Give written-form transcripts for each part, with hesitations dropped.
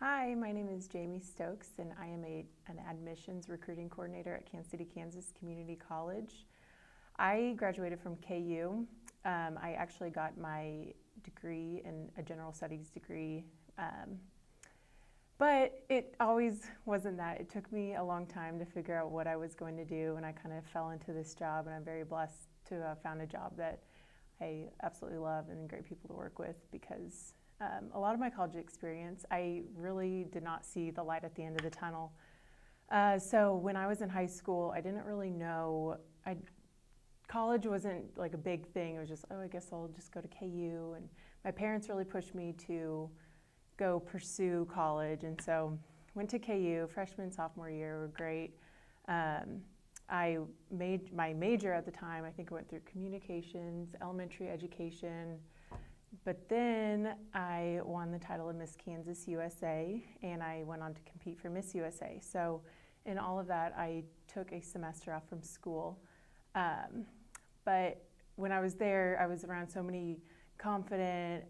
Hi, my name is Jaymie Stokes, and I am an admissions recruiting coordinator at Kansas City, Kansas Community College. I graduated from KU. I actually got my degree in a general studies degree, but it always wasn't that. It took me a long time to figure out what I was going to do, and I kind of fell into this job, and I'm very blessed to have found a job that I absolutely love and great people to work with because a lot of my college experience, I really did not see the light at the end of the tunnel. So when I was in high school, I didn't really know, college wasn't like a big thing. It was just, oh, I guess I'll just go to KU. And my parents really pushed me to go pursue college. And so went to KU, freshman, sophomore year were great. I made my major at the time, I think I went through communications, elementary education, but then I won the title of Miss Kansas USA, and I went on to compete for Miss USA. So in all of that, I took a semester off from school. But when I was there, I was around so many confident,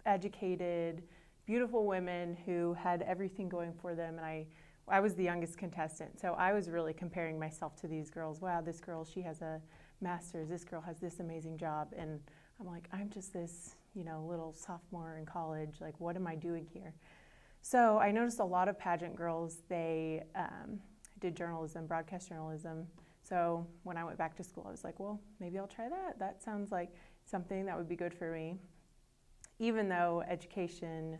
educated, beautiful women who had everything going for them, and I was the youngest contestant, so I was really comparing myself to these girls. Wow, this girl, she has a master's, this girl has this amazing job, and I'm like, I'm just this, little sophomore in college, like what am I doing here? So I noticed a lot of pageant girls, they did journalism, broadcast journalism. So when I went back to school, I was like, well, maybe I'll try that. That sounds like something that would be good for me. Even though education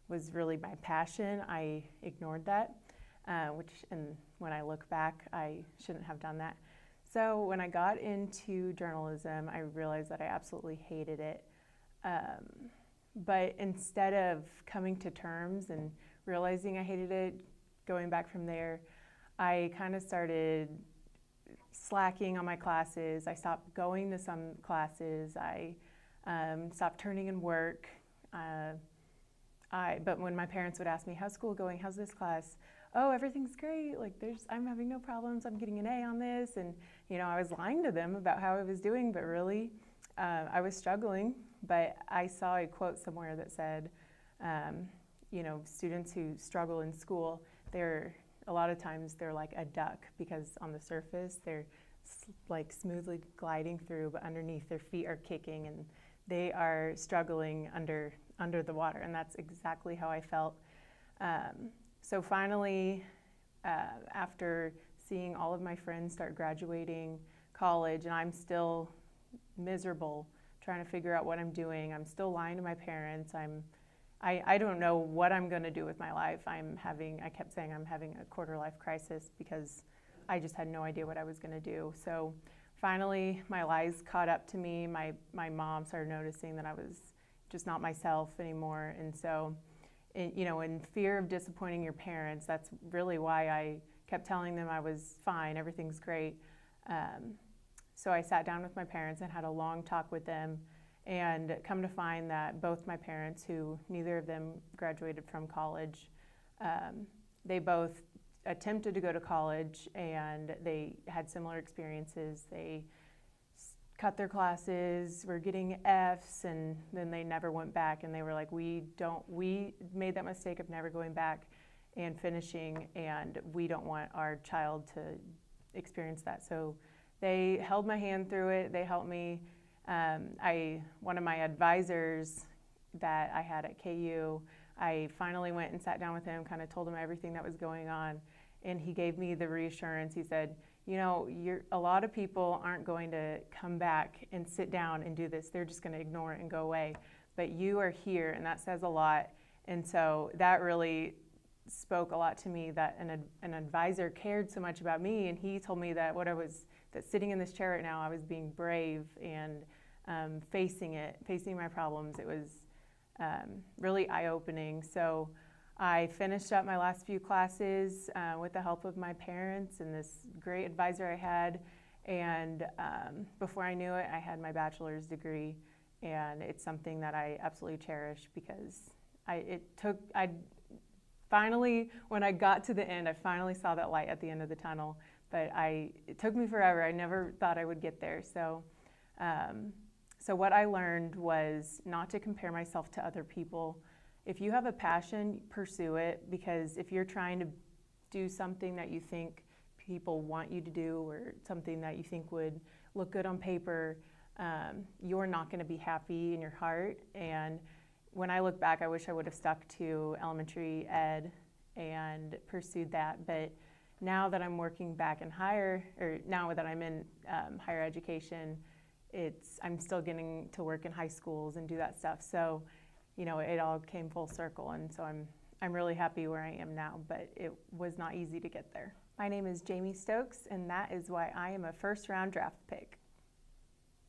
was really my passion, I ignored that. And when I look back, I shouldn't have done that. So when I got into journalism, I realized that I absolutely hated it. But instead of coming to terms and realizing I hated it, going back from there, I kind of started slacking on my classes. I stopped going to some classes. I stopped turning in work. But when my parents would ask me, how's school going? How's this class? Oh, everything's great. Like I'm having no problems. I'm getting an A on this. And, I was lying to them about how I was doing, but really I was struggling. But I saw a quote somewhere that said, students who struggle in school, a lot of times they're like a duck because on the surface they're like smoothly gliding through, but underneath their feet are kicking and they are struggling under the water. And that's exactly how I felt. So finally, after seeing all of my friends start graduating college, and I'm still miserable trying to figure out what I'm doing, I'm still lying to my parents. I don't know what I'm going to do with my life. I kept saying I'm having a quarter life crisis because I just had no idea what I was going to do. So finally, my lies caught up to me. My mom started noticing that I was just not myself anymore, and so. In fear of disappointing your parents, that's really why I kept telling them I was fine, everything's great. So I sat down with my parents and had a long talk with them, and come to find that both my parents, who neither of them graduated from college, they both attempted to go to college and they had similar experiences. They cut their classes, were getting F's, and then they never went back, and they were like, we made that mistake of never going back and finishing, and we don't want our child to experience that. So they held my hand through it. They helped me. One of my advisors that I had at KU, I finally went and sat down with him, kind of told him everything that was going on, and he gave me the reassurance. He said, a lot of people aren't going to come back and sit down and do this. They're just going to ignore it and go away. But you are here, and that says a lot. And so that really spoke a lot to me, that an advisor cared so much about me, and he told me that that sitting in this chair right now, I was being brave and facing my problems. It was really eye-opening. So I finished up my last few classes with the help of my parents and this great advisor I had, and before I knew it, I had my bachelor's degree, and it's something that I absolutely cherish because finally, when I got to the end, I finally saw that light at the end of the tunnel, but it took me forever. I never thought I would get there. So what I learned was not to compare myself to other people if you have a passion, pursue it, because if you're trying to do something that you think people want you to do or something that you think would look good on paper, you're not going to be happy in your heart. And when I look back, I wish I would have stuck to elementary ed and pursued that. But now that I'm working back in now that I'm in higher education, I'm still getting to work in high schools and do that stuff. So, it all came full circle, and so I'm really happy where I am now, but it was not easy to get there. My name is Jaymie Stokes, and that is why I am a first-round draft pick.